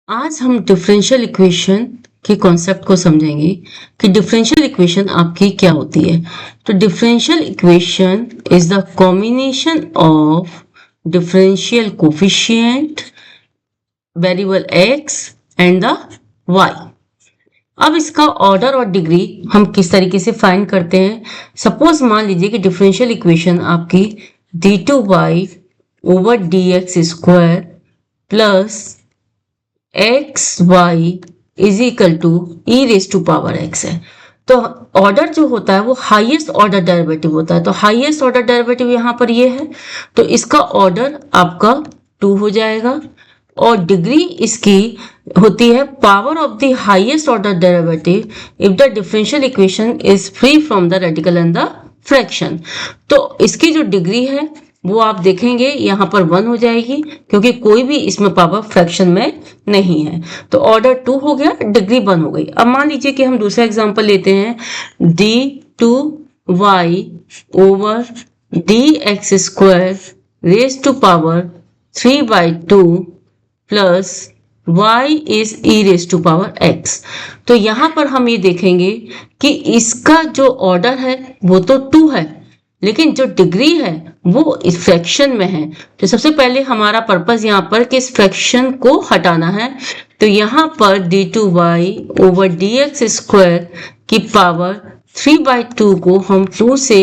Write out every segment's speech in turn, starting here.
आज हम differential equation के कॉन्सेप्ट को समझेंगे कि डिफरेंशियल इक्वेशन आपकी क्या होती है। तो differential equation is the combination of differential coefficient variable x and the y। अब इसका ऑर्डर और डिग्री हम किस तरीके से फाइंड करते हैं। सपोज मान लीजिए कि डिफरेंशियल इक्वेशन आपकी d2y over dx square plus X Y is equal to E raise to power X है। तो ऑर्डर जो होता है वो हाईएस्ट ऑर्डर डेरिवेटिव होता है। तो हाईएस्ट ऑर्डर डेरिवेटिव यहाँ पर ये है, तो इसका ऑर्डर आपका 2 हो जाएगा और डिग्री इसकी होती है power of the highest order derivative if the differential equation is free from the radical and the fraction. तो इसकी जो डिग्री है वो आप देखेंगे यहाँ पर 1 हो जाएगी, क्योंकि कोई भी इसमें पावर फ्रैक्शन में नहीं है। तो ऑर्डर 2 हो गया, डिग्री 1 हो गई। अब मान लीजिए कि हम दूसरा एग्जांपल लेते हैं, d2y over dx square raise to power 3/2 plus y is e raise to power x। तो यहाँ पर हम ये देखेंगे कि इसका जो ऑर्डर है वो तो 2 है, लेकिन जो डिग्री है वो इस फ्रैक्शन में है। तो सबसे पहले हमारा पर्पस यहाँ पर कि इस फ्रैक्शन को हटाना है। तो यहाँ पर d2y ओवर dx स्क्वायर की पावर 3/2 को हम 2 से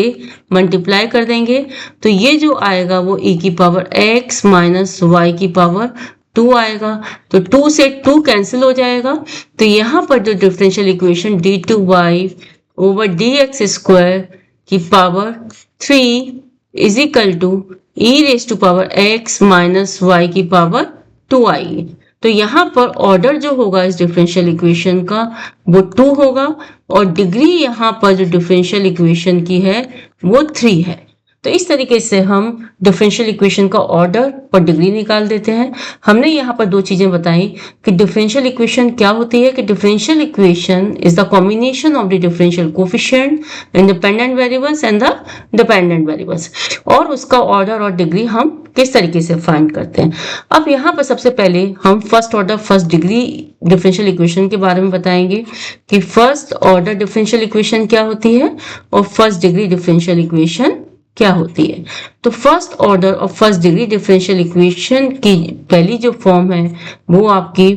मल्टीप्लाई कर देंगे। तो ये जो आएगा वो e की पावर x माइनस y की पावर 2 आएगा। तो 2 से 2 कैंसिल हो जाएगा। तो यहाँ पर जो differential equation d2y over dx square की power 3 is equal to e raise to power x minus y की पावर 2 आएगी। तो यहाँ पर ऑर्डर जो होगा इस डिफरेंशियल इक्वेशन का वो 2 होगा और डिग्री यहाँ पर जो डिफरेंशियल इक्वेशन की है वो 3 है। तो इस तरीके से हम डिफरेंशियल इक्वेशन का ऑर्डर और डिग्री निकाल देते हैं। हमने यहाँ पर 2 चीजें बताई कि डिफरेंशियल इक्वेशन क्या होती है, कि differential equation is the combination of the differential coefficient independent variables and the dependent variables, और उसका ऑर्डर और डिग्री हम किस तरीके से फाइंड करते हैं। अब यहाँ पर सबसे पहले हम first order first degree differential equation के बारे में बताएंगे कि फर्स्ट ऑर्डर डिफरेंशियल इक्वेशन क्या होती है और फर्स्ट डिग्री डिफरेंशियल इक्वेशन क्या होती है। तो फर्स्ट ऑर्डर और फर्स्ट डिग्री डिफरेंशियल इक्वेशन की पहली जो फॉर्म है वो आपकी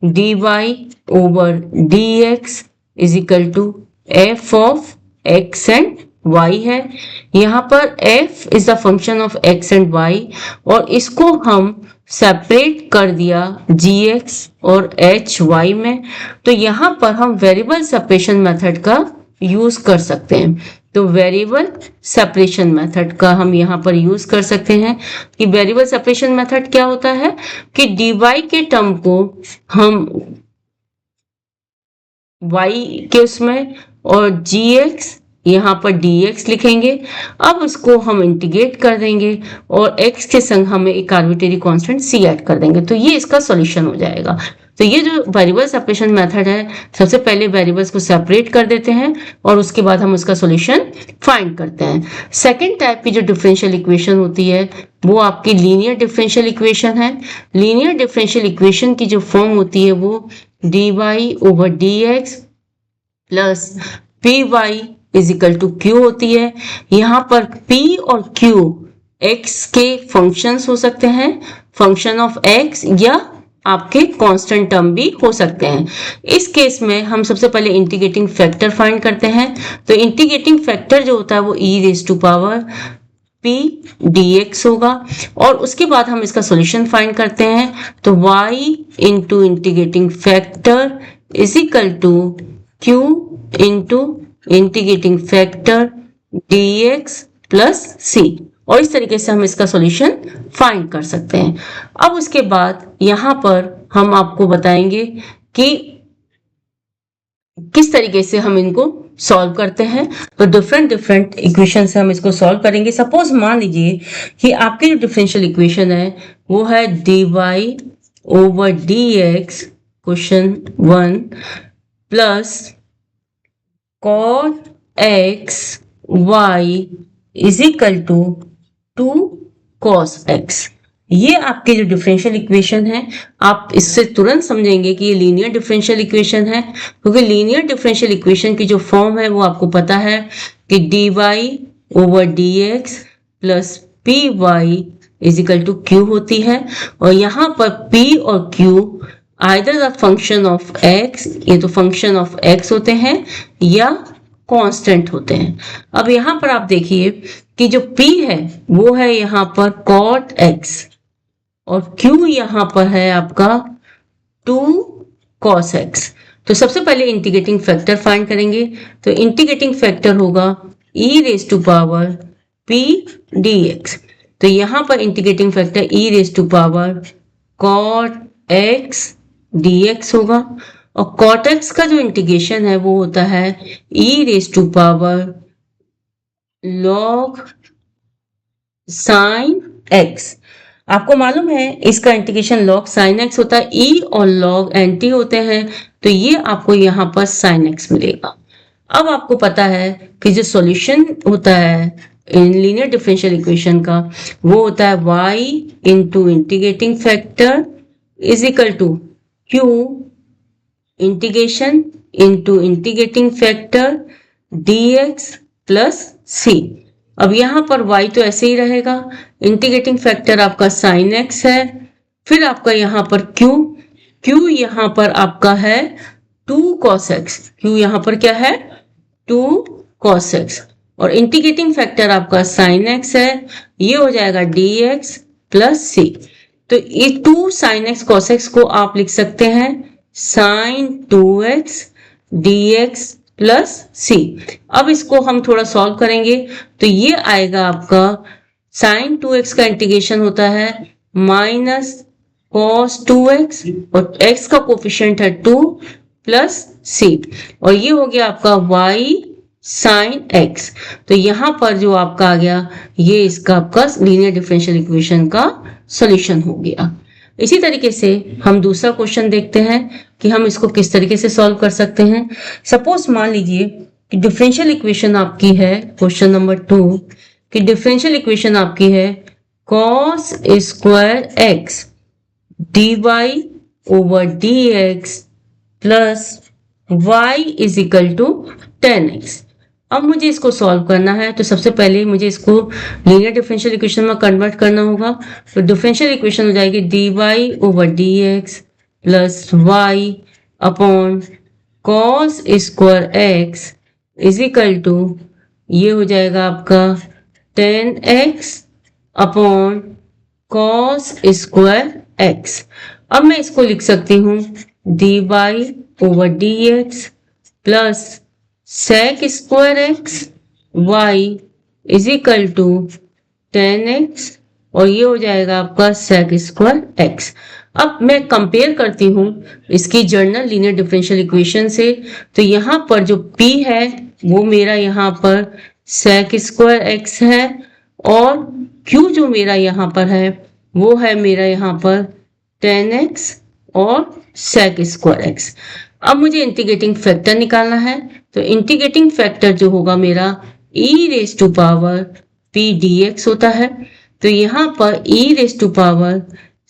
dy over dx is equal to f of x and y है। यहाँ पर f is the function of x and y और इसको हम सेपरेट कर दिया gx और hy में। तो यहाँ पर हम वेरिएबल सेपरेशन मेथड का यूज कर सकते हैं। तो वेरिएबल सेपरेशन मेथड का हम यहाँ पर यूज कर सकते हैं कि वेरिएबल सेपरेशन मेथड क्या होता है कि dy के टर्म को हम y के उसमें और gx यहाँ पर dx लिखेंगे। अब इसको हम इंटीग्रेट कर देंगे और x के संग हमें एक आर्बिट्रेरी कांस्टेंट c ऐड कर देंगे। तो ये इसका सॉल्यूशन हो जाएगा। तो ये जो वेरिएबल सेपरेशन मेथड है, सबसे पहले वेरिएबल्स को सेपरेट कर देते हैं और उसके बाद हम उसका सॉल्यूशन फाइंड करते हैं। सेकंड टाइप की जो डिफरेंशियल इक्वेशन होती है वो आपकी लीनियर डिफरेंशियल इक्वेशन है। लीनियर डिफरेंशियल इक्वेशन की जो फॉर्म होती है वो dy over dx plus py is equal to q होती है। यहाँ पर p और q x के फंक्शंस हो सकते हैं, फंक्शन ऑफ x या आपके कांस्टेंट टर्म भी हो सकते हैं। इस केस में हम सबसे पहले इंटीग्रेटिंग फैक्टर फाइंड करते हैं। तो इंटीग्रेटिंग फैक्टर जो होता है वो e raise to power p dx होगा और उसके बाद हम इसका सॉल्यूशन फाइंड करते हैं। तो y into integrating factor is equal to q into integrating factor dx plus c, और इस तरीके से हम इसका सॉल्यूशन फाइंड कर सकते हैं। अब उसके बाद यहाँ पर हम आपको बताएंगे कि किस तरीके से हम इनको सॉल्व करते हैं। तो डिफरेंट इक्वेशन से हम इसको सॉल्व करेंगे। सपोज मान लीजिए कि आपकी जो डिफरेंशियल इक्वेशन है वो है dy over dx question 1 plus cot x y is equal to 2 cos x। ये आपके जो डिफरेंशियल इक्वेशन है, आप इससे तुरंत समझेंगे कि ये लीनियर डिफरेंशियल इक्वेशन है, क्योंकि लीनियर डिफरेंशियल इक्वेशन की जो फॉर्म है वो आपको पता है कि dy/dx plus py is equal to q होती है। और यहाँ पर p और q either the function of x, ये तो फंक्शन ऑफ x होते हैं या कांस्टेंट होते हैं। अब यहाँ पर आप देखिए कि जो p है वो है यहाँ पर cot x और q यहाँ पर है आपका 2 cos x। तो सबसे पहले इंटीग्रेटिंग फैक्टर फाइंड करेंगे। तो इंटीग्रेटिंग फैक्टर होगा e raise to power p dx। तो यहाँ पर integrating factor e raise to power cot x dx होगा। और cot x का जो इंटीग्रेशन है वो होता है e raise to power log sin x। आपको मालूम है इसका इंटीग्रेशन log sin x होता है, e और log nt होते हैं, तो ये आपको यहाँ पर sin x मिलेगा। अब आपको पता है कि जो सॉल्यूशन होता है इन लीनियर डिफरेंशियल इक्वेशन का वो होता है y into integrating factor is equal to q integration into integrating factor dx plus c। अब यहाँ पर y तो ऐसे ही रहेगा, इंटीग्रेटिंग फैक्टर आपका sin x है, फिर आपका यहाँ पर q यहाँ पर आपका है 2 cos x, q यहाँ पर क्या है 2 cos x, और इंटीग्रेटिंग फैक्टर आपका sin x है, ये हो जाएगा dx प्लस c। तो ये 2 sin x cos x को आप लिख सकते हैं sin 2x dx plus c। अब इसको हम थोड़ा सॉल्व करेंगे तो ये आएगा आपका sin 2x का इंटीग्रेशन होता है माइनस cos 2x और x का कोफिशिएंट है 2 प्लस c, और ये हो गया आपका y sin x। तो यहाँ पर जो आपका आ गया ये इसका आपका लीनियर डिफरेंशियल इक्वेशन का सॉल्यूशन हो गया। इसी तरीके से हम दूसरा क्वेश्चन देखते हैं कि हम इसको किस तरीके से सॉल्व कर सकते हैं। सपोज मान लीजिए कि डिफरेंशियल इक्वेशन आपकी है क्वेश्चन नंबर 2 कि डिफरेंशियल इक्वेशन आपकी है cos square x dy/dx plus y is equal to 10x। अब मुझे इसको सॉल्व करना है तो सबसे पहले मुझे इसको लीनियर डिफरेंशियल इक्वेशन में कन्वर्ट करना होगा। तो डिफरेंशियल इक्वेशन हो जाएगी dy/dx plus y upon cos square x is equal to ये हो जाएगा आपका 10x upon cos square x। अब मैं इसको लिख सकती हूँ dy/dx plus sec square x y is equal to 10x और ये हो जाएगा आपका sec स्क्वायर x। अब मैं कंपेयर करती हूँ इसकी जर्नल लीनियर डिफरेंशियल इक्वेशन से, तो यहाँ पर जो p है वो मेरा यहाँ पर sec स्क्वायर x है और q जो मेरा यहाँ पर है वो है मेरा यहाँ पर 10x और sec स्क्वायर x। अब मुझे इंटीग्रेटिंग फैक्टर निकालना है, तो इंटीग्रेटिंग फैक्टर जो होगा मेरा e raise to power p dx होता है। तो यहाँ पर e raise to power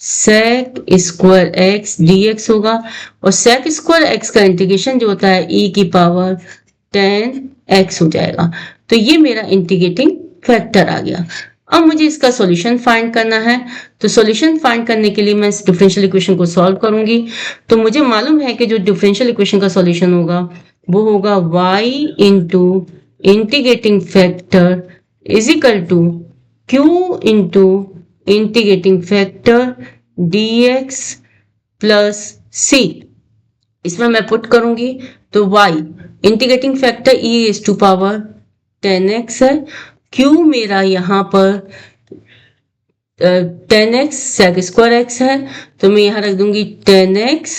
sec square x dx होगा और sec स्क्वायर x का इंटीग्रेशन जो होता है e की पावर 10x हो जाएगा। तो ये मेरा इंटीग्रेटिंग फैक्टर आ गया। अब मुझे इसका सॉल्यूशन फाइंड करना है, तो सॉल्यूशन फाइंड करने के लिए मैं इस डिफरेंशियल इक्वेशन को सॉल्व करूंगी। तो मुझे मालूम है कि जो डिफरेंशियल इक्वेशन का सॉल्यूशन होगा वो होगा y into integrating factor is equal to q into integrating factor dx plus c। इसमें मैं पुट करूंगी तो y integrating factor e raise to power 10x है, q मेरा यहाँ पर 10x sec स्क्वायर x है, तो मैं यहाँ रख दूंगी 10x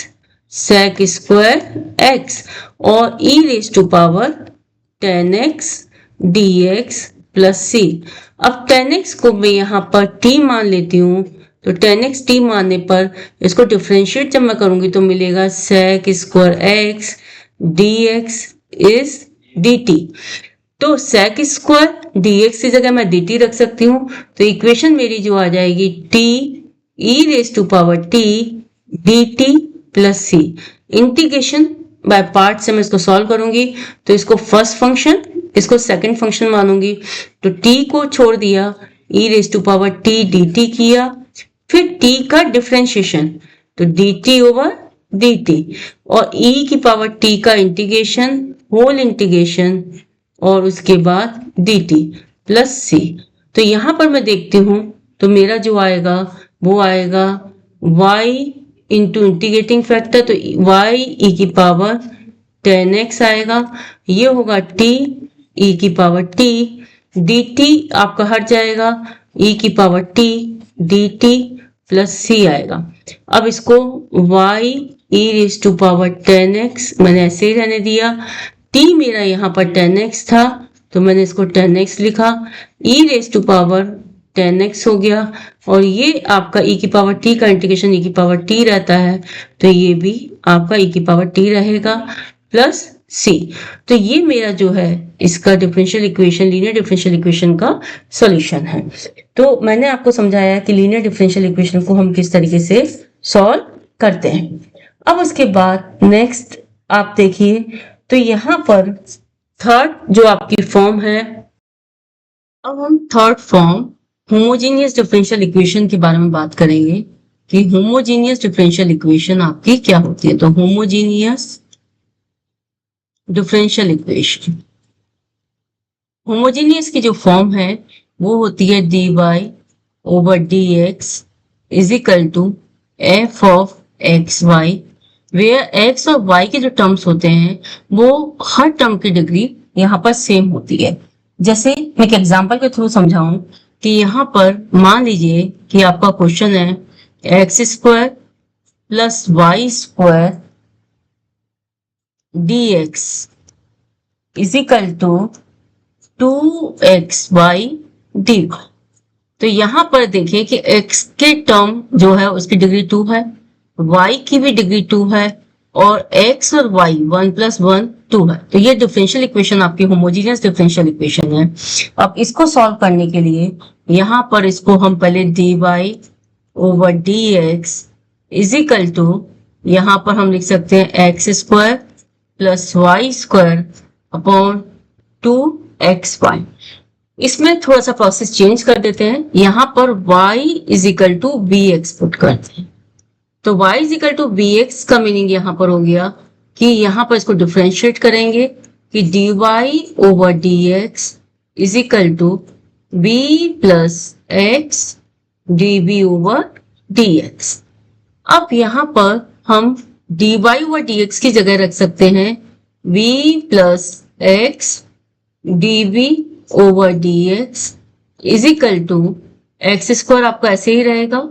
sec स्क्वायर x और e raise to power 10x dx plus c। अब 10x को मैं यहाँ पर t मान लेती हूँ, तो 10x t मानने पर इसको डिफरेंशिएट जब मैं करूंगी तो मिलेगा sec square x dx is dt। तो sec स्क्वायर dx की जगह मैं dt रख सकती हूँ, तो इक्वेशन मेरी जो आ जाएगी t e raise to power t d t plus c. Integration by part से मैं इसको सॉल्व करूंगी, तो इसको फर्स्ट फंक्शन, इसको सेकंड फंक्शन मानूंगी। तो t को छोड़ दिया, e raise to power t d t किया, फिर t का डिफरेंशिएशन, तो d t over d t, और e की पावर t का इंटीग्रेशन, होल इंटीग्रेशन, और उसके बाद डी टी प्लस सी। तो यहां पर मैं देखती हूं, तो मेरा जो आएगा वो आएगा y इंटू इंटीग्रेटिंग फैक्टर, तो y e की पावर 10x आएगा। ये होगा t e की पावर t, dt आपका हट जाएगा, e की power t dt plus c आएगा। अब इसको y e raise to power 10x मैंने ऐसे ही रहने दिया। t मेरा यहाँ पर 10x था, तो मैंने इसको 10x लिखा, e raise to power 10x हो गया, और ये आपका e की पावर t का इंटीग्रेशन e की पावर t रहता है, तो ये भी आपका e की पावर t रहेगा प्लस c। तो ये मेरा जो है इसका differential equation, linear differential equation का सॉल्यूशन है। तो मैंने आपको समझाया कि लीनियर डिफरेंशियल इक्वेशन को हम किस तरीके से सॉल्व करते हैं। अब उसके बाद नेक्स्ट आप देखिए, तो यहाँ पर थर्ड जो आपकी फॉर्म है, अब हम third form homogeneous differential equation के बारे में बात करेंगे कि होमोजेनियस डिफरेंशियल इक्वेशन आपकी क्या होती है। तो होमोजेनियस डिफरेंशियल इक्वेशन, होमोजेनियस की जो फॉर्म है वो होती है dy over dx is equal to F of X Y, where x और y के जो टर्म्स होते हैं वो हर टर्म की डिग्री यहाँ पर सेम होती है। जैसे मैं एक एग्जांपल के थ्रू समझाऊं कि यहाँ पर मान लीजिए कि आपका क्वेश्चन है x square plus y square dx is equal to 2xy dy। तो यहाँ पर देखिए कि x के टर्म जो है उसकी डिग्री 2 है, y की भी डिग्री 2 है, और x और y 1 + 1 2 है। तो ये डिफरेंशियल इक्वेशन आपकी होमोजेनियस डिफरेंशियल इक्वेशन है। अब इसको सॉल्व करने के लिए यहाँ पर इसको हम पहले dy over dx is equal to, यहाँ पर हम लिख सकते हैं x square plus y square upon 2xy। इसमें थोड़ा सा प्रोसेस चेंज कर देते हैं, यहाँ पर y is equal to bx put करते हैं। तो y is equal to bx का मीनिंग यहाँ पर हो गया कि यहाँ पर इसको डिफरेंशिएट करेंगे कि dy over dx is equal to b plus x db over dx। अब यहाँ पर हम dy ओवर dx की जगह रख सकते हैं b plus x db over dx is equal to x square आपका ऐसे ही रहेगा,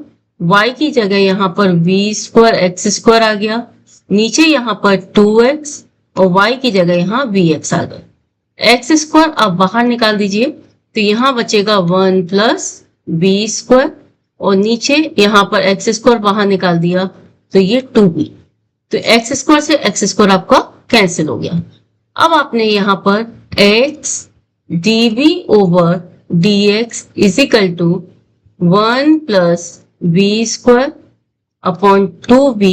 y की जगह यहाँ पर v स्क्वायर एक्स स्क्वायर आ गया, नीचे यहाँ पर 2x और y की जगह यहाँ vx आ गया। एक्स स्क्वायर आप बाहर निकाल दीजिए, तो यहाँ बचेगा 1 प्लस b स्क्वायर, और नीचे यहाँ पर एक्स स्क्वायर बाहर निकाल दिया तो ये 2b। तो एक्स स्क्वायर से एक्स स्क्वायर आपका कैंसिल हो गया। अब आपने यहाँ पर x db over dx is equal to 1 plus b square upon 2b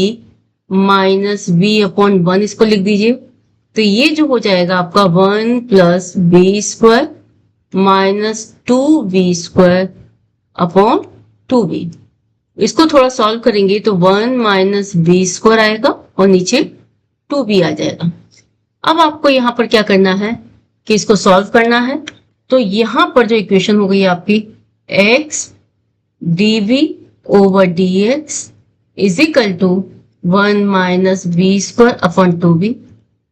minus b upon 1 इसको लिख दीजिए। तो ये जो हो जाएगा आपका 1 plus b square minus 2b square upon 2b। इसको थोड़ा सॉल्व करेंगे तो 1 माइनस b स्क्वायर आएगा और नीचे 2b आ जाएगा। अब आपको यहाँ पर क्या करना है कि इसको सॉल्व करना है। तो यहाँ पर जो इक्वेशन हो गई आपकी x db over dx is equal to 1 minus b square upon 2b।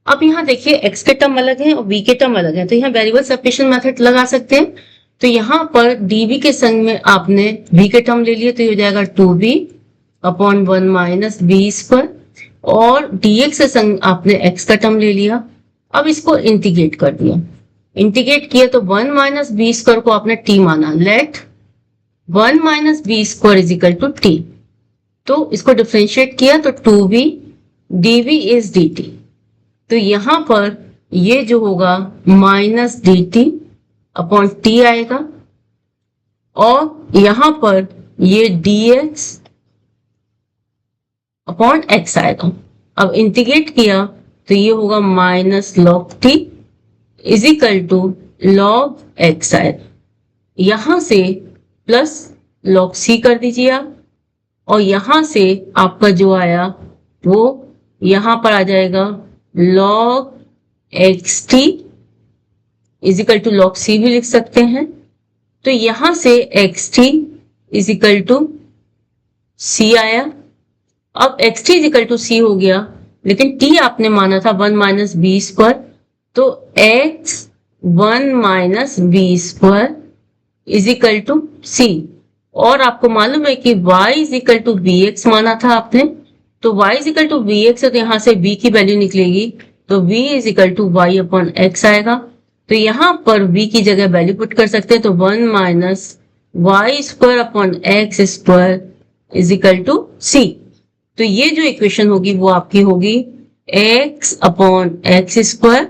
अब यहाँ देखिए x के टर्म अलग है और b के टर्म अलग है, तो यहाँ वेरिएबल सेपरेशन मेथड लगा सकते हैं। तो यहाँ पर db के संग में आपने b के टर्म ले लिए, तो ये हो जाएगा 2b upon 1 minus b square, और dx के संग आपने x का टर्म ले लिया। अब इसको इंटीग्रेट कर दिया, इंटीग्रेट किया तो 1 माइनस b स्क्वायर को आपने t माना, let 1 minus b square is equal to t। तो इसको डिफरेंशिएट किया तो 2b dv इज dt। तो यहाँ पर ये जो होगा माइनस dt अपॉन t आएगा, और यहाँ पर ये dx अपॉन एक्स आएगा। अब इंटीग्रेट किया तो ये होगा minus log t is equal to log x आएगा। यहां से प्लस लॉग सी कर दीजिए आप, और यहां से आपका जो आया वो यहां पर आ जाएगा log x t is equal to log c भी लिख सकते हैं। तो यहां से x t is equal to c आया। अब x t is equal to c हो गया, लेकिन टी आपने माना था 1 माइनस बी स्क्वायर, तो x 1 minus b square is equal to c. और आपको मालूम है कि y is equal to b x माना था आपने, तो y is equal to b x है, तो यहां से b की वैल्यू निकलेगी, तो v is equal to y upon x आएगा। तो यहां पर v की जगह वैल्यू पुट कर सकते हैं, तो 1 minus y square upon x square is equal to c. तो ये जो इक्वेशन होगी वो आपकी होगी x अपॉन एक्स स्क्वायर,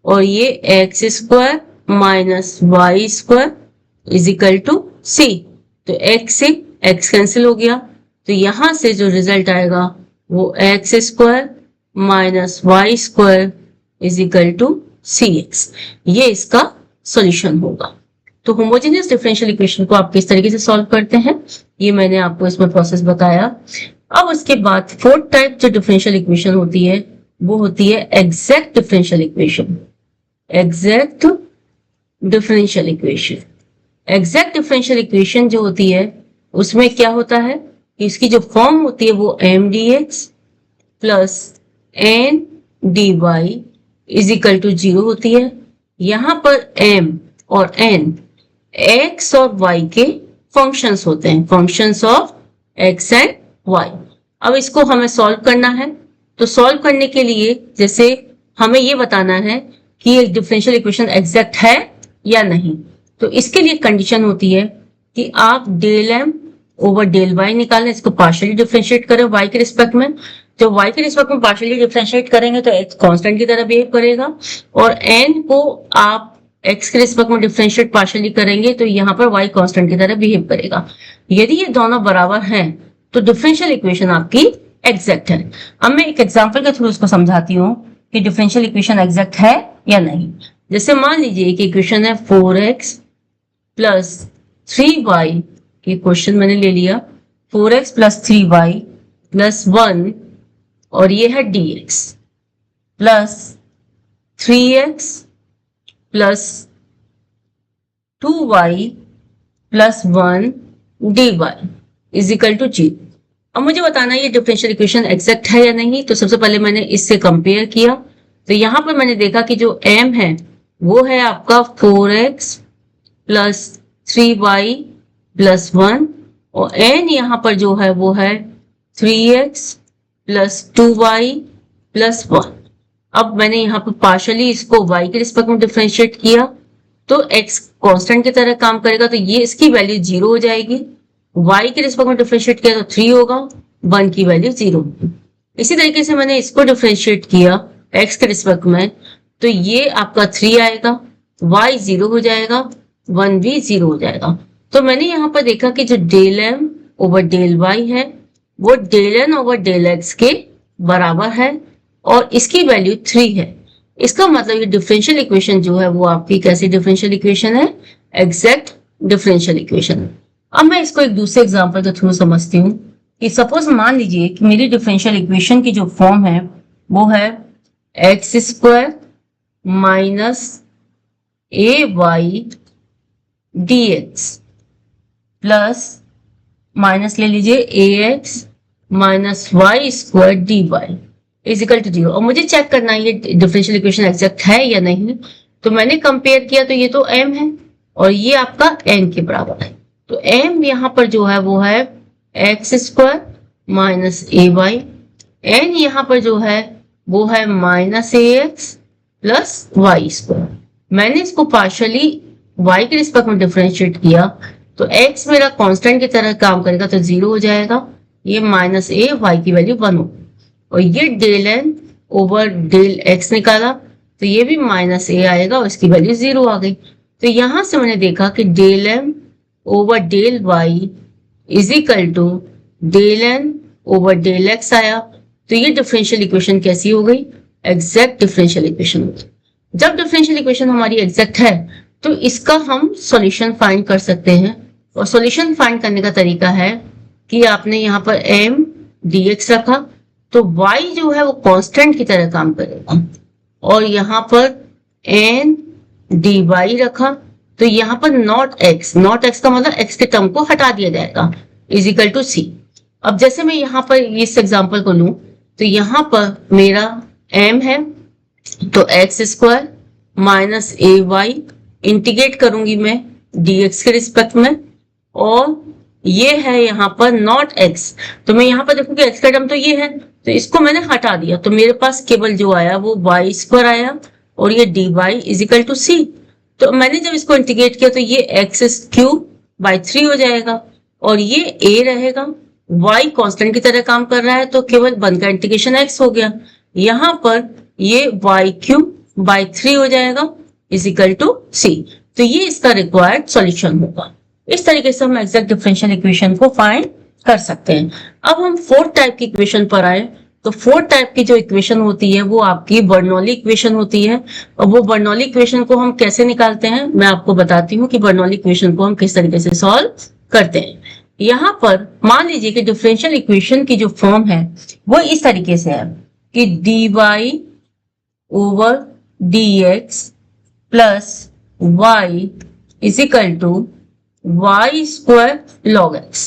और ये x square minus y square is equal to c. तो x से x कैंसिल हो गया, तो यहां से जो रिजल्ट आएगा वो x square minus y square is equal to c x. ये इसका सॉल्यूशन होगा। तो होमोजेनियस डिफरेंशियल इक्वेशन को आप किस तरीके से सॉल्व करते हैं, ये मैंने आपको इसमें प्रोसेस बताया। अब उसके बाद फोर्थ टाइप जो डिफरेंशियल इक्वेशन होती है वो होती है exact differential equation. Exact differential equation, exact differential equation जो होती है उसमें क्या होता है कि इसकी जो फॉर्म होती है वो m d x plus n d y is equal to 0 होती है। यहां पर m और n x और y के फंक्शंस होते हैं, functions of x and y। अब इसको हमें सॉल्व करना है, तो सॉल्व करने के लिए जैसे हमें ये बताना है कि एक डिफरेंशियल इक्वेशन एग्जैक्ट है या नहीं, तो इसके लिए कंडीशन होती है कि आप del m over del y निकालें, इसको पार्शियली डिफरेंशिएट करें y के रिस्पेक्ट में। जब y के रिस्पेक्ट में पार्शियली डिफरेंशिएट करेंगे तो x कांस्टेंट की तरह बिहेव करेगा, और n को आप x के रिस्पेक्ट में डिफरेंशिएट पार्शियली करेंगे तो यहाँ पर y कांस्टेंट की तरह बिहेव करेगा। यदि ये दोनों बराबर हैं तो डिफरेंशियल इक्वेशन आपकी एग्जैक्ट है। अब मैं एक एग्जाम्पल के थ्रू इसको समझाती हूँ कि डिफरेंशियल इक्वेशन एग्जैक्ट है या नहीं। जैसे मान लीजिए कि इक्वेशन है 4x प्लस 3y, ये क्वेश्चन मैंने ले लिया, 4x प्लस 3y प्लस 1, और ये है dx plus 3x plus 2y plus 1 dy is equal to 0। अब मुझे बताना है ये डिफरेंशियल इक्वेशन एग्जैक्ट है या नहीं। तो सबसे पहले मैंने इससे कंपेयर किया, तो यहां पर मैंने देखा कि जो m है वो है आपका 4x प्लस 3y प्लस 1, और n यहाँ पर जो है वो है 3x प्लस 2y प्लस 1। अब मैंने यहाँ पर पार्शियली इसको y के रिस्पेक्ट में डिफरेंशिएट किया, तो x कांस्टेंट की तरह काम करेगा, तो ये इसकी वैल्यू 0 हो जाएगी। y के रिस्पेक्ट में डिफरेंशिएट किया तो 3 होगा, 1 की वैल्यू 0 होगी। इसी तरीके से मैंने इसको डिफरेंशिएट किया x के रिस्पेक्ट में, तो ये आपका 3 आएगा, y 0 हो जाएगा, 1 भी 0 हो जाएगा। तो मैंने यहाँ पर देखा कि जो del m over del y है वो del n over del x के बराबर है, और इसकी वैल्यू 3 है। इसका मतलब ये डिफरेंशियल इक्वेशन जो है वो आपकी कैसी डिफरेंशियल इक्वेशन है, एग्जैक्ट डिफरेंशियल इक्वेशन। अब मैं इसको एक दूसरे एग्जांपल के थ्रू समझती हूँ कि सपोज मान लीजिए कि मेरी डिफरेंशियल इक्वेशन की जो फॉर्म है वो है x square minus a y d x plus minus ले लीजिए a x minus y square d y is equal to 0। और मुझे चेक करना है ये डिफरेंशियल इक्वेशन एग्जैक्ट है या नहीं। तो मैंने कंपेयर किया, तो ये तो m है और ये आपका n के बराबर है। तो m यहाँ पर जो है वो है x square minus a Y, n यहाँ पर जो है वो है माइनस ए एक्स प्लस वाई स्क्वायर। मैंने इसको पार्शियली y के रिस्पेक्ट में डिफरेंशिएट किया, तो x मेरा कांस्टेंट की तरह काम करेगा तो 0 हो जाएगा, ये माइनस ए वाई की वैल्यू 1 होगी, और ये del n over del x निकाला तो ये भी माइनस ए आएगा और इसकी वैल्यू 0 आ गई। तो यहां से मैंने देखा कि del m over del y is equal to del n over del x आया। तो ये डिफरेंशियल इक्वेशन कैसी हो गई? एग्जैक्ट डिफरेंशियल इक्वेशन हो गई। जब डिफरेंशियल इक्वेशन हमारी एग्जैक्ट है तो इसका हम सॉल्यूशन फाइंड कर सकते हैं। और सॉल्यूशन फाइंड करने का तरीका है कि आपने यहाँ पर m dx रखा तो y जो है वो कांस्टेंट की तरह काम करेगा, और यहाँ पर n dy रखा तो यहाँ पर नॉट x का मतलब x के टर्म को हटा दिया जाएगा, इज इक्वल टू c। अब जैसे मैं यहाँ पर इस एग्जांपल को लूं तो यहाँ पर मेरा m है तो x square minus a Y, integrate करूंगी मैं dx के रिस्पेक्ट में, और ये है यहाँ पर नॉट x, तो मैं यहाँ पर देखूंगी x का टर्म तो ये है तो इसको मैंने हटा दिया तो मेरे पास केवल जो आया वो y स्क्वायर आया, और ये dy is equal to c। तो मैंने जब इसको इंटीग्रेट किया तो ये एक्स क्यूब बाई 3 हो जाएगा, और ये a रहेगा, y कांस्टेंट की तरह काम कर रहा है तो केवल 1 का इंटीग्रेशन x हो गया, यहाँ पर ये y क्यूब बाई 3 हो जाएगा इज इक्वल टू c। तो ये इसका रिक्वायर्ड सॉल्यूशन होगा। इस तरीके से हम एग्जैक्ट डिफरेंशियल इक्वेशन को फाइंड कर सकते हैं। अब हम फोर्थ टाइप की इक्वेशन पर आए तो फोर्थ टाइप की जो इक्वेशन होती है वो आपकी बर्नौली इक्वेशन होती है। और वो बर्नौली इक्वेशन को हम कैसे निकालते हैं मैं आपको बताती हूँ कि बर्नौली इक्वेशन को हम किस तरीके से सॉल्व करते हैं। यहाँ पर मान लीजिए कि डिफरेंशियल इक्वेशन की जो फॉर्म है वो इस तरीके से है कि dy over dx plus y is equal to y square log x।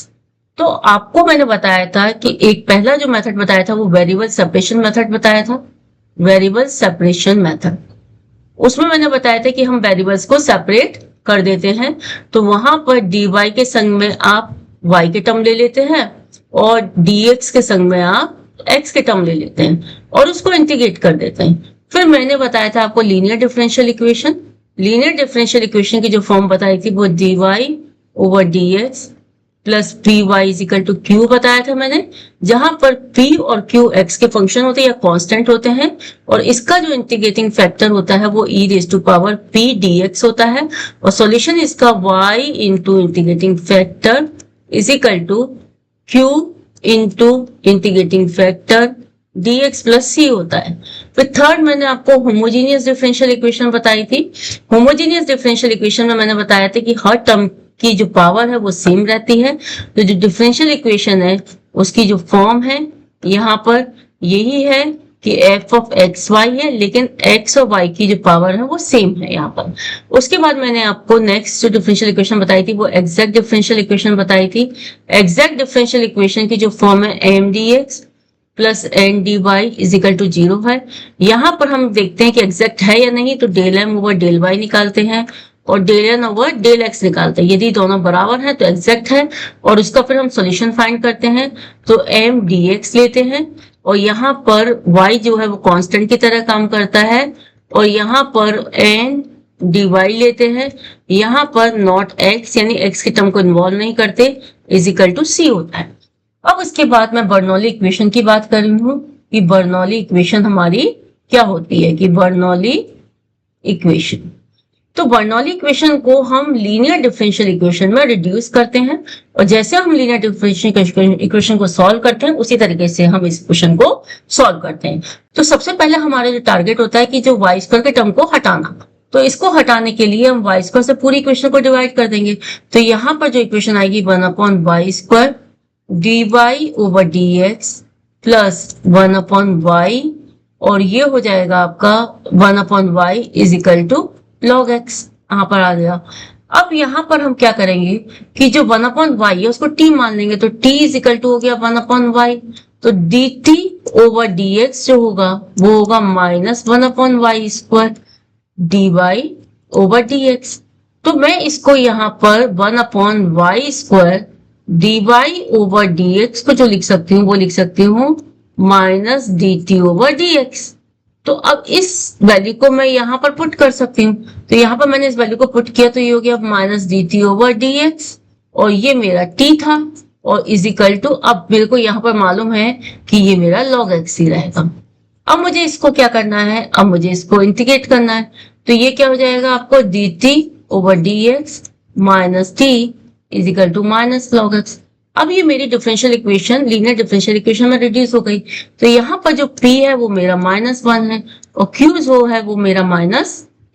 तो आपको मैंने बताया था कि एक पहला जो मेथड बताया था वो वेरिएबल सेपरेशन मेथड बताया था, वेरिएबल सेपरेशन मेथड। उसमें मैंने बताया था कि हम वेरिएबल्स को सेपरेट कर देते हैं, तो वहां पर dy के संग में आप y के टर्म ले लेते हैं और dx के संग में आप x के टर्म ले लेते हैं और उसको इंटीग्रेट कर देते हैं। फिर मैंने बताया था आपको linear differential equation. Linear differential equation की जो फॉर्म बताई थी वो dy over dx plus p y is equal to q बताया था मैंने, जहां पर p और q x के फंक्शन होते हैं या कांस्टेंट होते हैं, और इसका जो इंटीग्रेटिंग फैक्टर होता है वो e raise to power p dx होता है, और सॉल्यूशन इसका y into integrating factor is equal to q into integrating factor dx plus c होता है। फिर थर्ड मैंने आपको होमोजीनियस डिफरेंशियल इक्वेशन बताई थी। होमोजीनियस डिफरेंशियल इक्वेशन में मैंने बताया था कि हर टर्म की जो पावर है वो सेम रहती है। तो जो डिफरेंशियल इक्वेशन है उसकी जो फॉर्म है यहाँ पर यही है कि f ऑफ एक्स वाई है, लेकिन x और y की जो पावर है वो सेम है यहाँ पर। उसके बाद मैंने आपको नेक्स्ट जो डिफरेंशियल इक्वेशन बताई थी वो एग्जैक्ट डिफरेंशियल इक्वेशन बताई थी। एग्जैक्ट डिफरेंशियल इक्वेशन की जो फॉर्म है m dx plus n d y is equal to 0 है। यहाँ पर हम देखते हैं कि एग्जैक्ट है या नहीं, तो del m over del y निकालते हैं और del n over del x निकालते हैं। यदि दोनों बराबर हैं तो एग्जैक्ट है, और उसका फिर हम सॉल्यूशन फाइंड करते हैं तो एम डी एक्स लेते हैं, और यहाँ पर y जो है वो कांस्टेंट की तरह काम करता है, और यहाँ पर एन डी वाई लेते हैं, यहाँ पर नॉट x यानी x के टर्म को इन्वॉल्व नहीं करते, इज इक्वल टू c होता है। अब उसके बाद मैं बर्नौली इक्वेशन की बात कर रही हूँ कि बर्नौली इक्वेशन हमारी क्या होती है। कि बर्नौली इक्वेशन, तो बर्नौली इक्वेशन को हम लीनियर डिफरेंशियल इक्वेशन में रिड्यूस करते हैं, और जैसे हम लीनियर डिफरेंशियल इक्वेशन को सॉल्व करते हैं उसी तरीके से हम इस इक्वेशन को सॉल्व करते हैं। तो सबसे पहले हमारा जो टारगेट होता है कि जो वाई स्क्वायर के टर्म को हटाना, तो इसको हटाने के लिए हम वाई स्क्वायर से पूरी इक्वेशन को डिवाइड कर देंगे। तो यहाँ पर जो इक्वेशन आएगी 1 upon y square d y over d x plus 1 upon y, और ये हो जाएगा आपका 1 upon y is equal to log x। यहाँ पर आ गया। अब यहाँ पर हम क्या करेंगे कि जो 1 अपॉन वाई है उसको t मान लेंगे, तो t इज इक्वल टू हो गया 1 अपॉन वाई, तो dt ओवर dx जो होगा वो होगा minus 1 upon y square dy over dx। तो मैं इसको यहाँ पर 1 upon y square dy over dx को जो लिख सकती हूँ वो लिख सकती हूँ माइनस dt ओवर dx। तो अब इस वैल्यू को मैं यहाँ पर पुट कर सकती हूँ, तो यहाँ पर मैंने इस वैल्यू को पुट किया तो ये हो गया माइनस dt ओवर dx, और ये मेरा t था, और इज इक्वल टू, अब मेरे को यहाँ पर मालूम है कि ये मेरा log x ही रहेगा। अब मुझे इसको क्या करना है, अब मुझे इसको इंटीग्रेट करना है, तो ये क्या हो जाएगा आपको dt over dx minus t is equal to minus log x। अब ये मेरी differential equation linear differential equation में रिड्यूस हो गई। तो यहाँ पर जो P है वो मेरा -1 है और Q जो है वो मेरा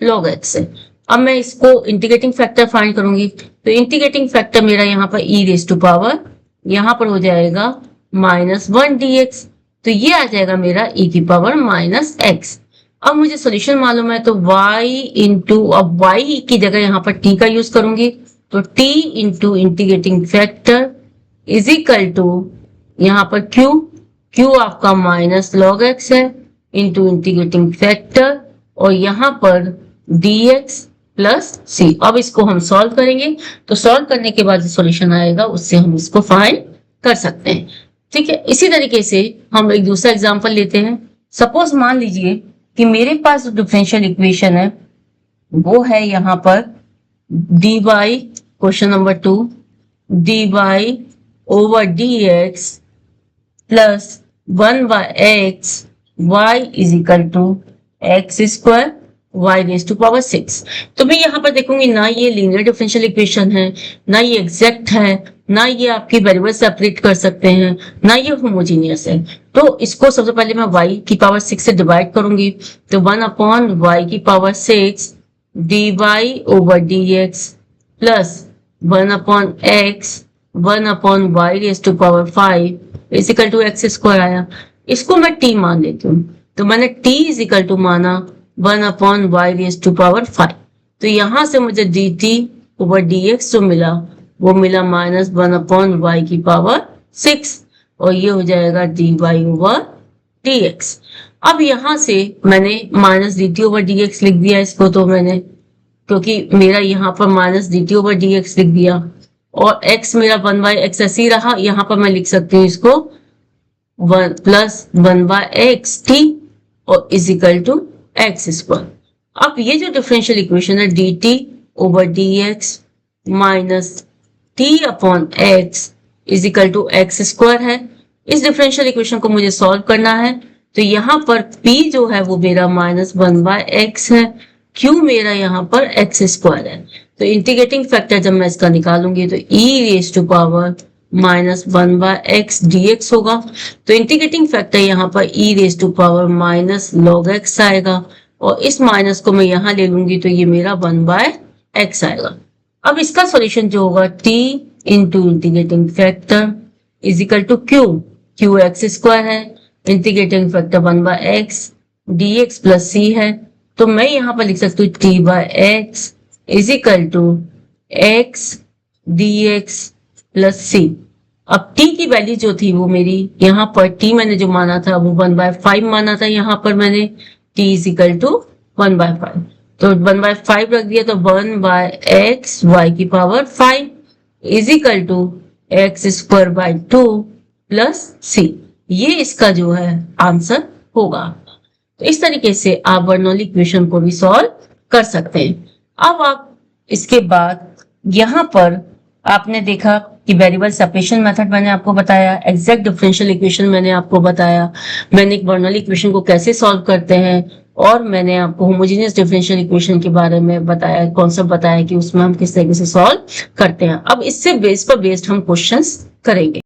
-log x है। अब मैं इसको इंटीग्रेटिंग फैक्टर फाइंड करूंगी। तो इंटीग्रेटिंग फैक्टर मेरा यहाँ पर e रेज टू पावर यहाँ पर हो जाएगा -1 dx। तो ये आ जाएगा मेरा e की पावर -x। अब मुझे सॉल्यूशन मालूम है तो y इंटू, अब y की जगह यहाँ पर t का यूज करूंगी। तो t into integrating factor is equal to यहाँ पर q आपका -log x है इंटू इंटीग्रेटिंग फैक्टर और यहाँ पर dx प्लस c। अब इसको हम सॉल्व करेंगे तो सॉल्व करने के बाद जो सॉल्यूशन आएगा उससे हम इसको फाइंड कर सकते हैं। ठीक है, इसी तरीके से हम एक दूसरा एग्जांपल लेते हैं। सपोज मान लीजिए कि मेरे पास जो डिफरेंशियल इक्वेशन है वो है यहाँ पर dy, question number 2, dy over dx plus 1/x y is equal to x square y raise to power 6। तो मैं यहाँ पर देखूंगी ना ये लीनियर डिफरेंशियल इक्वेशन है, ना ये एग्जैक्ट है, ना ये आपकी वेरिएबल सेपरेट कर सकते हैं, ना ये होमोजीनियस है। तो इसको सबसे पहले मैं y की पावर 6 से डिवाइड करूंगी। तो 1/y की power 6 dy over dx plus 1/x 1/y raise to power 5 is equal to x square आया। इसको मैं t मान लेती हूँ। तो मैंने t इज इक्वल टू माना 1/y रेज टू पावर 5। तो यहां से मुझे dt ओवर dx जो मिला वो मिला -1/y की पावर 6 और ये हो जाएगा dy ओवर dx। अब यहां से मैंने -dt ओवर dx लिख दिया इसको, तो मैंने क्योंकि मेरा यहाँ पर -dt ओवर dx लिख दिया और x मेरा 1/x ऐसे ही रहा। यहाँ पर मैं लिख सकती हूँ इसको 1 प्लस 1/x t और is equal to x square. अब ये जो डिफरेंशियल इक्वेशन है dt over dx minus t upon x is equal to x square है। इस डिफरेंशियल इक्वेशन को मुझे सॉल्व करना है। तो यहाँ पर p जो है वो मेरा -1/x है, q मेरा यहाँ पर x स्क्वायर है। तो इंटीग्रेटिंग फैक्टर जब मैं इसका निकालूंगी तो e raise to power -1/x dx होगा। तो इंटीग्रेटिंग फैक्टर यहाँ पर e raise to power -log x आएगा और इस माइनस को मैं यहाँ ले लूंगी तो ये मेरा 1/x आएगा। अब इसका सॉल्यूशन जो होगा t into integrating factor is equal to q x square है, integrating factor 1/x dx plus c है। तो मैं यहाँ पर लिख सकती हूँ t/x is equal to x dx plus c। अब t की वैल्यू जो थी वो मेरी यहाँ पर t मैंने जो माना था वो 1/5 माना था। यहाँ पर मैंने t इज इक्वल टू 1/5, तो 1/5 रख दिया। तो 1/x y की power 5 is equal to x square by 2 plus c। ये इसका जो है आंसर होगा। तो इस तरीके से आप बर्नौली इक्वेशन को भी सॉल्व कर सकते हैं। अब आप इसके बाद यहाँ पर आपने देखा कि वेरिएबल सेपरेशन मेथड मैंने आपको बताया, एग्जैक्ट डिफरेंशियल इक्वेशन मैंने आपको बताया, मैंने एक बर्नौली इक्वेशन को कैसे सॉल्व करते हैं और मैंने आपको होमोजेनियस डिफरेंशियल इक्वेशन के बारे में बताया, कॉन्सेप्ट बताया कि उसमें हम किस तरीके से सॉल्व करते हैं। अब इससे बेस पर बेस्ड हम क्वेश्चंस करेंगे।